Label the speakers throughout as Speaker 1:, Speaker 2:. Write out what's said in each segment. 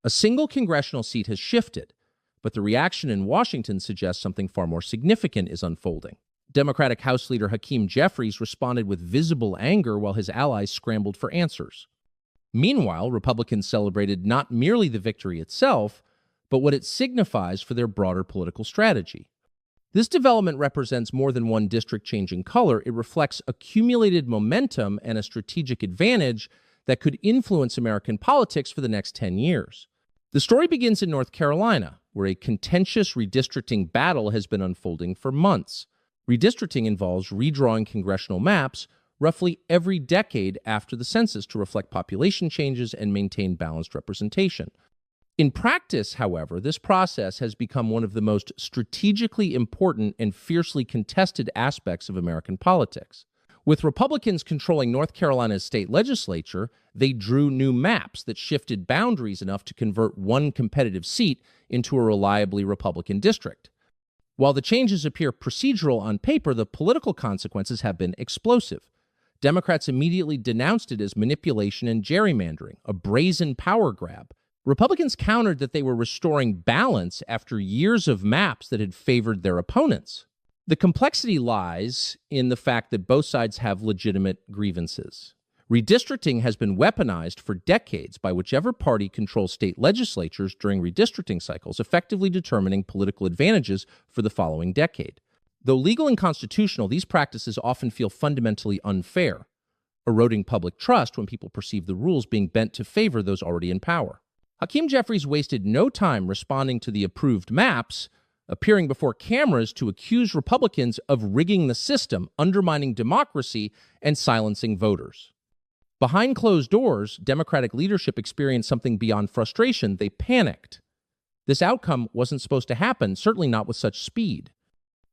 Speaker 1: A single congressional seat has shifted, but the reaction in Washington suggests something far more significant is unfolding. Democratic House Leader Hakeem Jeffries responded with visible anger while his allies scrambled for answers. Meanwhile, Republicans celebrated not merely the victory itself, but what it signifies for their broader political strategy. This development represents more than one district changing color. It reflects accumulated momentum and a strategic advantage that could influence American politics for the next 10 years. The story begins in North Carolina, where a contentious redistricting battle has been unfolding for months. Redistricting involves redrawing congressional maps roughly every decade after the census to reflect population changes and maintain balanced representation. In practice, however, this process has become one of the most strategically important and fiercely contested aspects of American politics. With Republicans controlling North Carolina's state legislature, they drew new maps that shifted boundaries enough to convert one competitive seat into a reliably Republican district. While the changes appear procedural on paper, the political consequences have been explosive. Democrats immediately denounced it as manipulation and gerrymandering, a brazen power grab. Republicans countered that they were restoring balance after years of maps that had favored their opponents. The complexity lies in the fact that both sides have legitimate grievances. Redistricting has been weaponized for decades by whichever party controls state legislatures during redistricting cycles, effectively determining political advantages for the following decade. Though legal and constitutional, these practices often feel fundamentally unfair, eroding public trust when people perceive the rules being bent to favor those already in power. Hakeem Jeffries wasted no time responding to the approved maps, appearing before cameras to accuse Republicans of rigging the system, undermining democracy, and silencing voters. Behind closed doors, Democratic leadership experienced something beyond frustration. They panicked. This outcome wasn't supposed to happen, certainly not with such speed.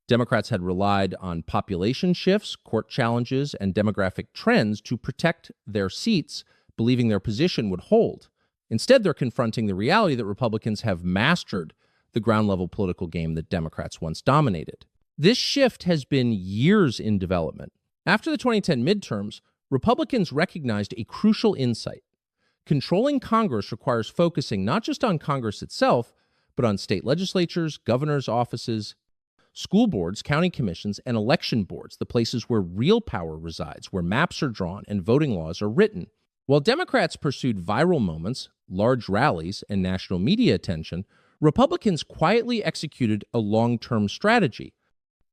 Speaker 1: Democrats had relied on population shifts, court challenges, and demographic trends to protect their seats, believing their position would hold. Instead, they're confronting the reality that Republicans have mastered the ground-level political game that Democrats once dominated. This shift has been years in development. After the 2010 midterms, Republicans recognized a crucial insight. Controlling Congress requires focusing not just on Congress itself, but on state legislatures, governors' offices, school boards, county commissions, and election boards, the places where real power resides, where maps are drawn and voting laws are written. While Democrats pursued viral moments, large rallies, and national media attention, Republicans quietly executed a long-term strategy.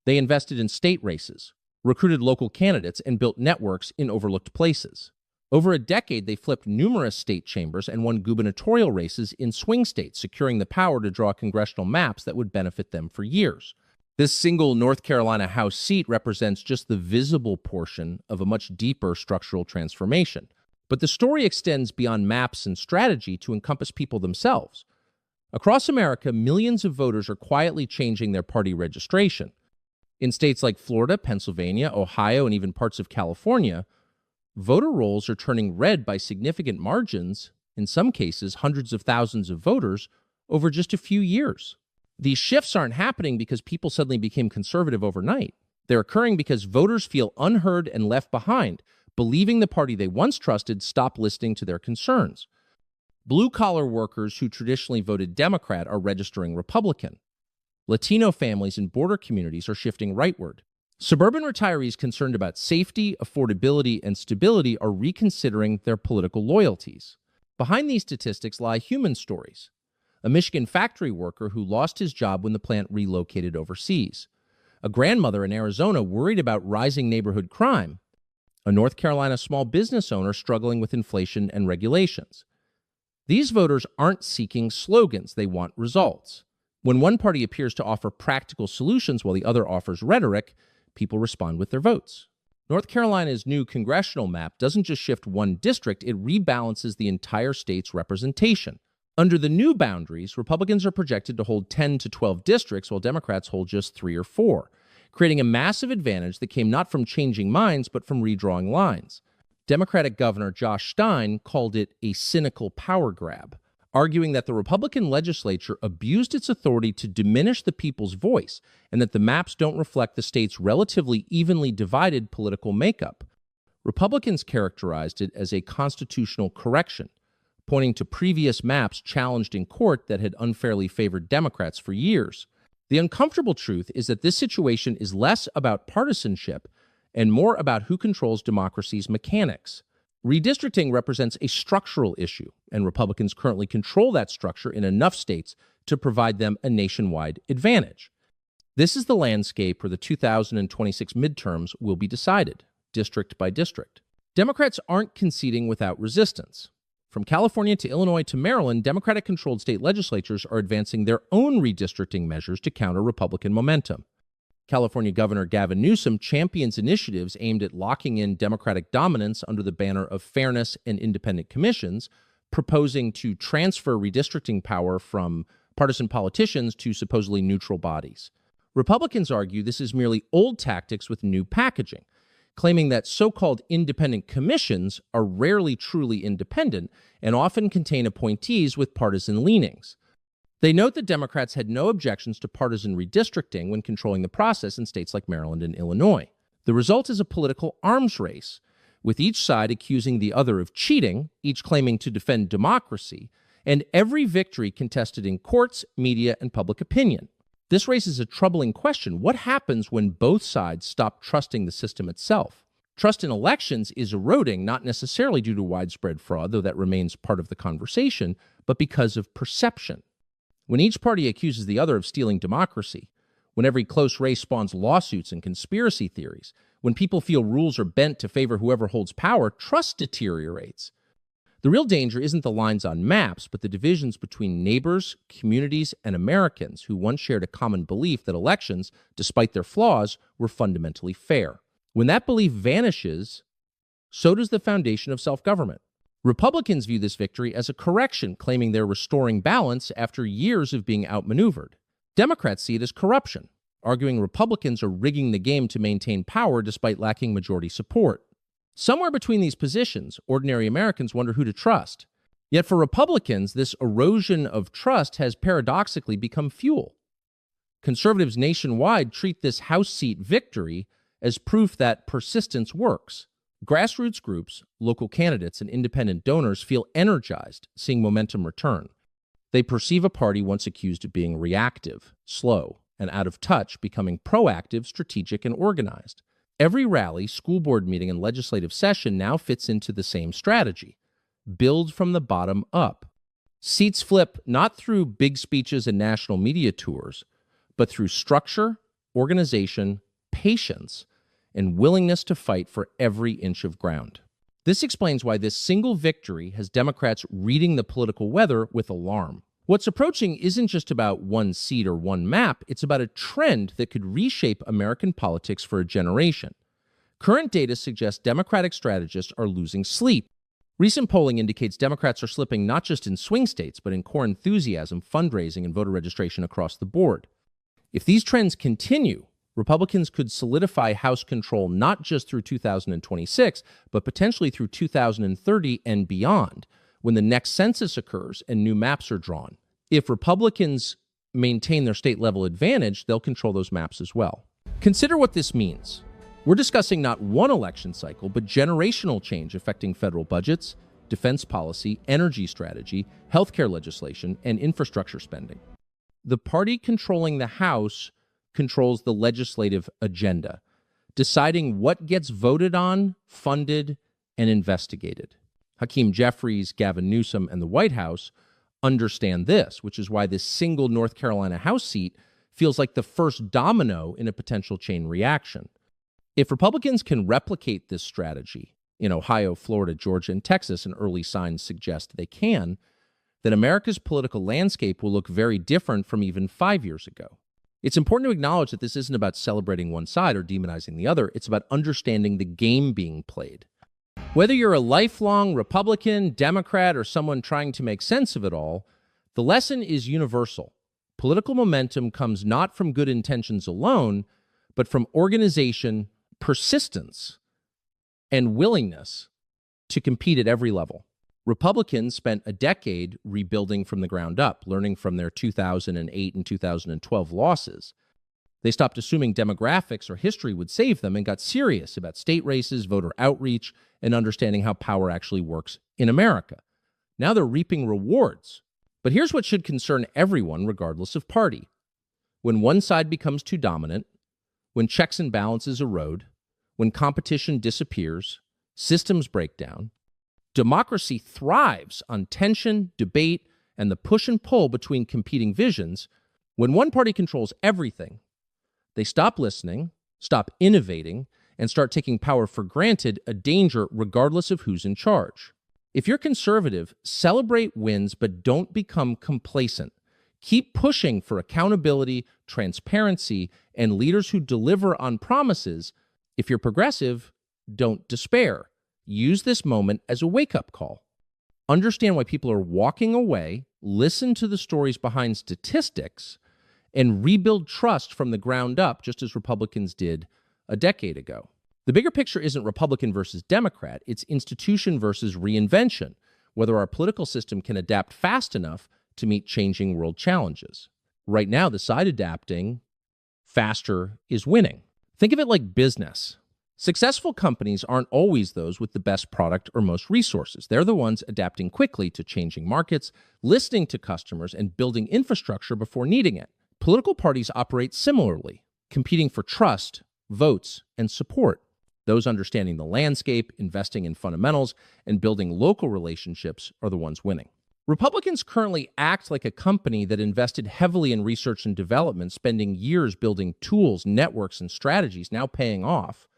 Speaker 1: They invested in state races, recruited local candidates, and built networks in overlooked places. Over a decade, they flipped numerous state chambers and won gubernatorial races in swing states, securing the power to draw congressional maps that would benefit them for years. This single North Carolina House seat represents just the visible portion of a much deeper structural transformation. But the story extends beyond maps and strategy to encompass people themselves. Across America, millions of voters are quietly changing their party registration. In states like Florida, Pennsylvania, Ohio, and even parts of California, voter rolls are turning red by significant margins, in some cases hundreds of thousands of voters, over just a few years. These shifts aren't happening because people suddenly became conservative overnight. They're occurring because voters feel unheard and left behind, believing the party they once trusted stopped listening to their concerns. Blue-collar workers who traditionally voted Democrat are registering Republican. Latino families in border communities are shifting rightward. Suburban retirees concerned about safety, affordability, and stability are reconsidering their political loyalties. Behind these statistics lie human stories. A Michigan factory worker who lost his job when the plant relocated overseas. A grandmother in Arizona worried about rising neighborhood crime. A North Carolina small business owner struggling with inflation and regulations. These voters aren't seeking slogans, they want results. When one party appears to offer practical solutions while the other offers rhetoric, people respond with their votes. North Carolina's new congressional map doesn't just shift one district, it rebalances the entire state's representation. Under the new boundaries, Republicans are projected to hold 10 to 12 districts, while Democrats hold just 3 or 4, creating a massive advantage that came not from changing minds, but from redrawing lines. Democratic Governor Josh Stein called it a cynical power grab, arguing that the Republican legislature abused its authority to diminish the people's voice and that the maps don't reflect the state's relatively evenly divided political makeup. Republicans characterized it as a constitutional correction, pointing to previous maps challenged in court that had unfairly favored Democrats for years. The uncomfortable truth is that this situation is less about partisanship and more about who controls democracy's mechanics. Redistricting represents a structural issue, and Republicans currently control that structure in enough states to provide them a nationwide advantage. This is the landscape where the 2026 midterms will be decided, district by district. Democrats aren't conceding without resistance. From California to Illinois to Maryland, Democratic-controlled state legislatures are advancing their own redistricting measures to counter Republican momentum. California Governor Gavin Newsom champions initiatives aimed at locking in Democratic dominance under the banner of fairness and independent commissions, proposing to transfer redistricting power from partisan politicians to supposedly neutral bodies. Republicans argue this is merely old tactics with new packaging, claiming that so-called independent commissions are rarely truly independent and often contain appointees with partisan leanings. They note that Democrats had no objections to partisan redistricting when controlling the process in states like Maryland and Illinois. The result is a political arms race, with each side accusing the other of cheating, each claiming to defend democracy, and every victory contested in courts, media, and public opinion. This raises a troubling question. What happens when both sides stop trusting the system itself? Trust in elections is eroding, not necessarily due to widespread fraud, though that remains part of the conversation, but because of perception. When each party accuses the other of stealing democracy, when every close race spawns lawsuits and conspiracy theories, when people feel rules are bent to favor whoever holds power, trust deteriorates. The real danger isn't the lines on maps, but the divisions between neighbors, communities, and Americans who once shared a common belief that elections, despite their flaws, were fundamentally fair. When that belief vanishes, so does the foundation of self-government. Republicans view this victory as a correction, claiming they're restoring balance after years of being outmaneuvered. Democrats see it as corruption, arguing Republicans are rigging the game to maintain power despite lacking majority support. Somewhere between these positions, ordinary Americans wonder who to trust. Yet for Republicans, this erosion of trust has paradoxically become fuel. Conservatives nationwide treat this House seat victory as proof that persistence works. Grassroots groups, local candidates, and independent donors feel energized seeing momentum return. They perceive a party once accused of being reactive, slow, and out of touch becoming proactive, strategic, and organized. Every rally, school board meeting, and legislative session now fits into the same strategy. Build from the bottom up. Seats flip not through big speeches and national media tours, but through structure, organization, patience, and willingness to fight for every inch of ground. This explains why this single victory has Democrats reading the political weather with alarm. What's approaching isn't just about one seat or one map, it's about a trend that could reshape American politics for a generation. Current data suggests Democratic strategists are losing sleep. Recent polling indicates Democrats are slipping not just in swing states, but in core enthusiasm, fundraising, and voter registration across the board. If these trends continue, Republicans could solidify House control not just through 2026, but potentially through 2030 and beyond, when the next census occurs and new maps are drawn. If Republicans maintain their state-level advantage, they'll control those maps as well. Consider what this means. We're discussing not one election cycle, but generational change affecting federal budgets, defense policy, energy strategy, healthcare legislation, and infrastructure spending. The party controlling the House controls the legislative agenda, deciding what gets voted on, funded, and investigated. Hakeem Jeffries, Gavin Newsom, and the White House understand this, which is why this single North Carolina House seat feels like the first domino in a potential chain reaction. If Republicans can replicate this strategy in Ohio, Florida, Georgia, and Texas, and early signs suggest they can, then America's political landscape will look very different from even 5 years ago. It's important to acknowledge that this isn't about celebrating one side or demonizing the other. It's about understanding the game being played. Whether you're a lifelong Republican, Democrat, or someone trying to make sense of it all, the lesson is universal. Political momentum comes not from good intentions alone, but from organization, persistence, and willingness to compete at every level. Republicans spent a decade rebuilding from the ground up, learning from their 2008 and 2012 losses. They stopped assuming demographics or history would save them and got serious about state races, voter outreach, and understanding how power actually works in America. Now they're reaping rewards. But here's what should concern everyone, regardless of party. When one side becomes too dominant, when checks and balances erode, when competition disappears, systems break down, democracy thrives on tension, debate, and the push and pull between competing visions. When one party controls everything, they stop listening, stop innovating, and start taking power for granted, a danger regardless of who's in charge. If you're conservative, celebrate wins, but don't become complacent. Keep pushing for accountability, transparency, and leaders who deliver on promises. If you're progressive, don't despair. Use this moment as a wake-up call. Understand why people are walking away, listen to the stories behind statistics, and rebuild trust from the ground up, just as Republicans did a decade ago. The bigger picture isn't Republican versus Democrat, it's institution versus reinvention, whether our political system can adapt fast enough to meet changing world challenges. Right now, the side adapting faster is winning. Think of it like business. Successful companies aren't always those with the best product or most resources. They're the ones adapting quickly to changing markets, listening to customers, and building infrastructure before needing it. Political parties operate similarly, competing for trust, votes, and support. Those understanding the landscape, investing in fundamentals, and building local relationships are the ones winning. Republicans currently act like a company that invested heavily in research and development, spending years building tools, networks, and strategies, now paying off.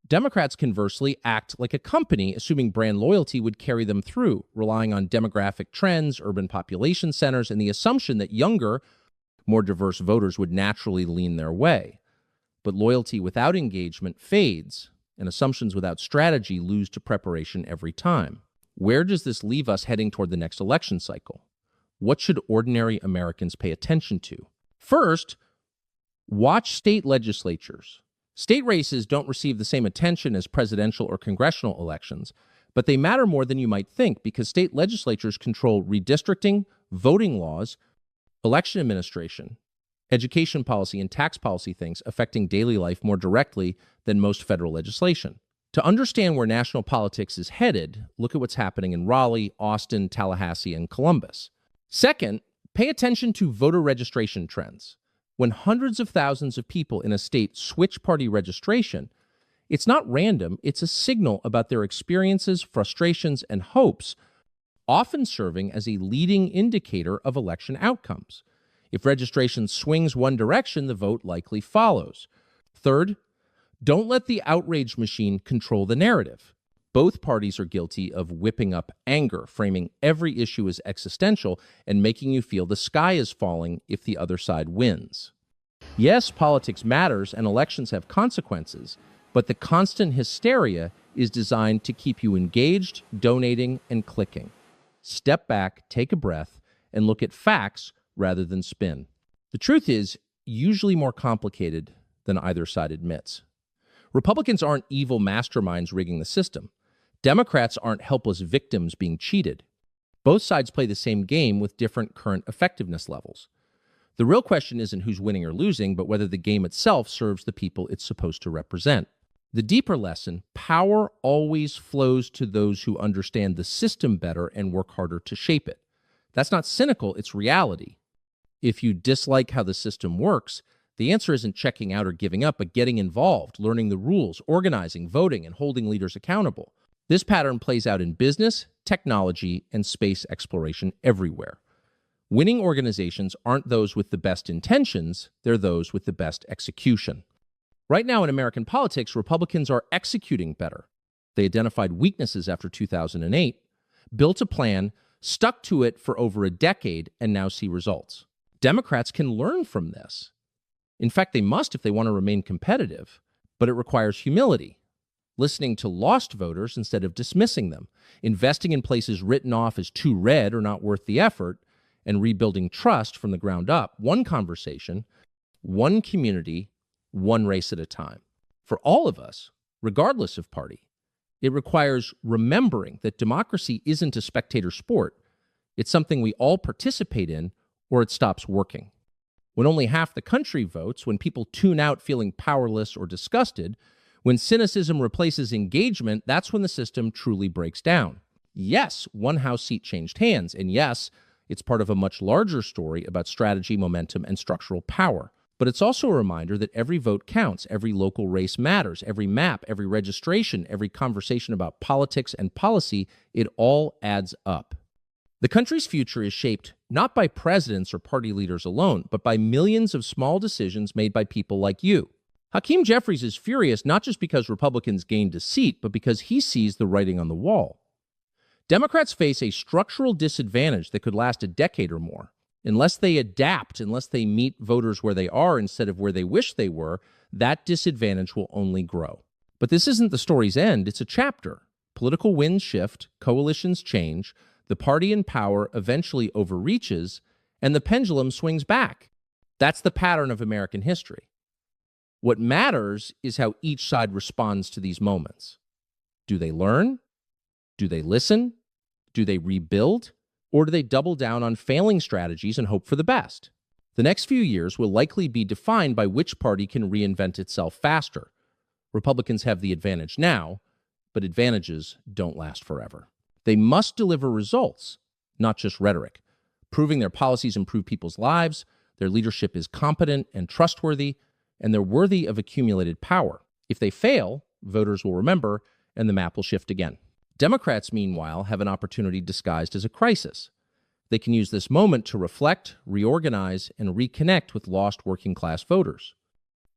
Speaker 1: Democrats, conversely, act like a company, assuming brand loyalty would carry them through, relying on demographic trends, urban population centers, and the assumption that younger, more diverse voters would naturally lean their way. But loyalty without engagement fades, and assumptions without strategy lose to preparation every time. Where does this leave us heading toward the next election cycle? What should ordinary Americans pay attention to? First, watch state legislatures. State races don't receive the same attention as presidential or congressional elections, but they matter more than you might think because state legislatures control redistricting, voting laws, election administration, education policy, and tax policy things affecting daily life more directly than most federal legislation. To understand where national politics is headed, look at what's happening in Raleigh, Austin, Tallahassee, and Columbus. Second, pay attention to voter registration trends. When hundreds of thousands of people in a state switch party registration, it's not random, it's a signal about their experiences, frustrations, and hopes, often serving as a leading indicator of election outcomes. If registration swings one direction, the vote likely follows. Third, don't let the outrage machine control the narrative. Both parties are guilty of whipping up anger, framing every issue as existential, and making you feel the sky is falling if the other side wins. Yes, politics matters and elections have consequences, but the constant hysteria is designed to keep you engaged, donating, and clicking. Step back, take a breath, and look at facts rather than spin. The truth is usually more complicated than either side admits. Republicans aren't evil masterminds rigging the system. Democrats aren't helpless victims being cheated. Both sides play the same game with different current effectiveness levels. The real question isn't who's winning or losing, but whether the game itself serves the people it's supposed to represent. The deeper lesson, power always flows to those who understand the system better and work harder to shape it. That's not cynical, it's reality. If you dislike how the system works, the answer isn't checking out or giving up, but getting involved, learning the rules, organizing, voting, and holding leaders accountable. This pattern plays out in business, technology, and space exploration everywhere. Winning organizations aren't those with the best intentions, they're those with the best execution. Right now in American politics, Republicans are executing better. They identified weaknesses after 2008, built a plan, stuck to it for over a decade, and now see results. Democrats can learn from this. In fact, they must if they want to remain competitive, but it requires humility, listening to lost voters instead of dismissing them, investing in places written off as too red or not worth the effort, and rebuilding trust from the ground up, one conversation, one community, one race at a time. For all of us, regardless of party, it requires remembering that democracy isn't a spectator sport. It's something we all participate in, or it stops working. When only half the country votes, when people tune out feeling powerless or disgusted, when cynicism replaces engagement, that's when the system truly breaks down. Yes, one House seat changed hands, and yes, it's part of a much larger story about strategy, momentum, and structural power. But it's also a reminder that every vote counts, every local race matters, every map, every registration, every conversation about politics and policy, it all adds up. The country's future is shaped not by presidents or party leaders alone, but by millions of small decisions made by people like you. Hakeem Jeffries is furious not just because Republicans gained a seat, but because he sees the writing on the wall. Democrats face a structural disadvantage that could last a decade or more. Unless they adapt, unless they meet voters where they are instead of where they wish they were, that disadvantage will only grow. But this isn't the story's end, it's a chapter. Political winds shift, coalitions change, the party in power eventually overreaches, and the pendulum swings back. That's the pattern of American history. What matters is how each side responds to these moments. Do they learn? Do they listen? Do they rebuild? Or do they double down on failing strategies and hope for the best? The next few years will likely be defined by which party can reinvent itself faster. Republicans have the advantage now, but advantages don't last forever. They must deliver results, not just rhetoric, proving their policies improve people's lives, their leadership is competent and trustworthy, and they're worthy of accumulated power. If they fail, voters will remember, and the map will shift again. Democrats, meanwhile, have an opportunity disguised as a crisis. They can use this moment to reflect, reorganize, and reconnect with lost working-class voters.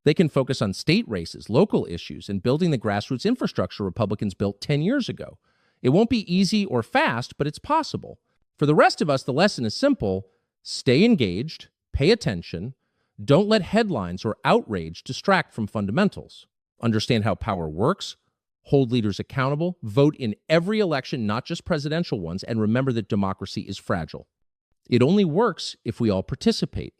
Speaker 1: They can focus on state races, local issues, and building the grassroots infrastructure Republicans built 10 years ago. It won't be easy or fast, but it's possible. For the rest of us, the lesson is simple. Stay engaged, pay attention, don't let headlines or outrage distract from fundamentals. Understand how power works, hold leaders accountable, vote in every election, not just presidential ones, and remember that democracy is fragile. It only works if we all participate,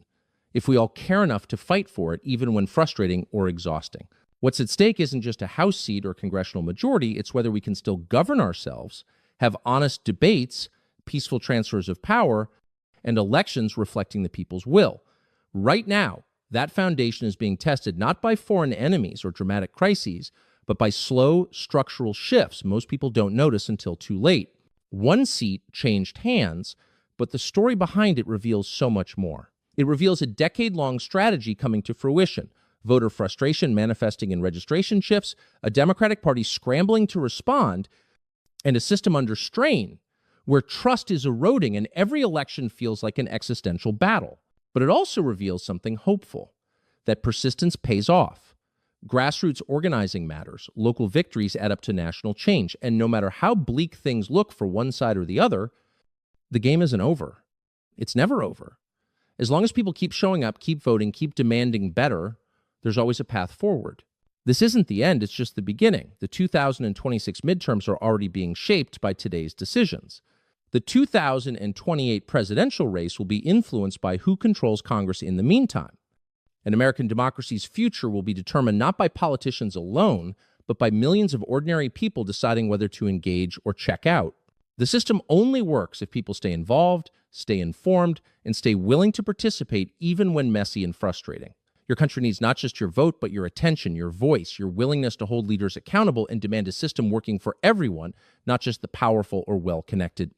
Speaker 1: if we all care enough to fight for it, even when frustrating or exhausting. What's at stake isn't just a House seat or congressional majority, it's whether we can still govern ourselves, have honest debates, peaceful transfers of power, and elections reflecting the people's will. Right now, that foundation is being tested not by foreign enemies or dramatic crises, but by slow structural shifts most people don't notice until too late. One seat changed hands, but the story behind it reveals so much more. It reveals a decade-long strategy coming to fruition, voter frustration manifesting in registration shifts, a Democratic Party scrambling to respond, and a system under strain where trust is eroding and every election feels like an existential battle. But it also reveals something hopeful, that persistence pays off. Grassroots organizing matters, local victories add up to national change, and no matter how bleak things look for one side or the other, the game isn't over. It's never over. As long as people keep showing up, keep voting, keep demanding better, there's always a path forward. This isn't the end, it's just the beginning. The 2026 midterms are already being shaped by today's decisions. The 2028 presidential race will be influenced by who controls Congress in the meantime. And American democracy's future will be determined not by politicians alone, but by millions of ordinary people deciding whether to engage or check out. The system only works if people stay involved, stay informed, and stay willing to participate even when messy and frustrating. Your country needs not just your vote, but your attention, your voice, your willingness to hold leaders accountable and demand a system working for everyone, not just the powerful or well-connected.